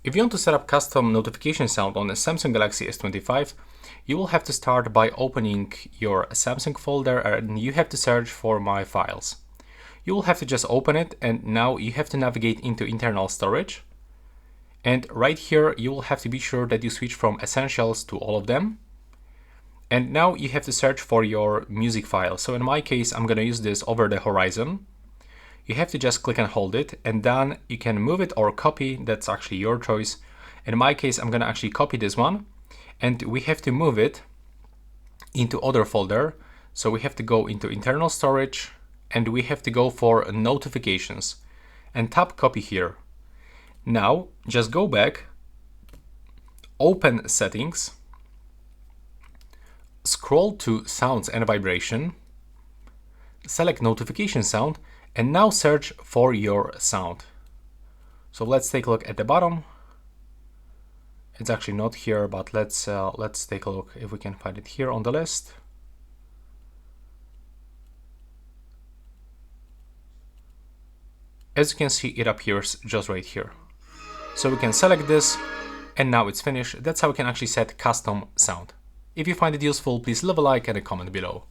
If you want to set up custom notification sound on the Samsung Galaxy S25, you will have to start by opening your Samsung folder and you have to search for My Files. You will have to just open it, and now you have to navigate into internal storage. And right here, you will have to be sure that you switch from Essentials to all of them. And now you have to search for your music file. So in my case, I'm going to use this Over the Horizon. You have to just click and hold it, and then you can move it or copy. That's actually your choice. In my case, I'm going to actually copy this one, and we have to move it into other folder. So we have to go into internal storage, and we have to go for notifications and tap copy here. Now just go back, open settings, scroll to sounds and vibration, select notification sound, and now search for your sound. So let's take a look at the bottom. It's actually not here, but let's take a look if we can find it here on the list. As you can see, it appears just right here. So we can select this, and now it's finished. That's how we can actually set custom sound. If you find it useful, please leave a like and a comment below.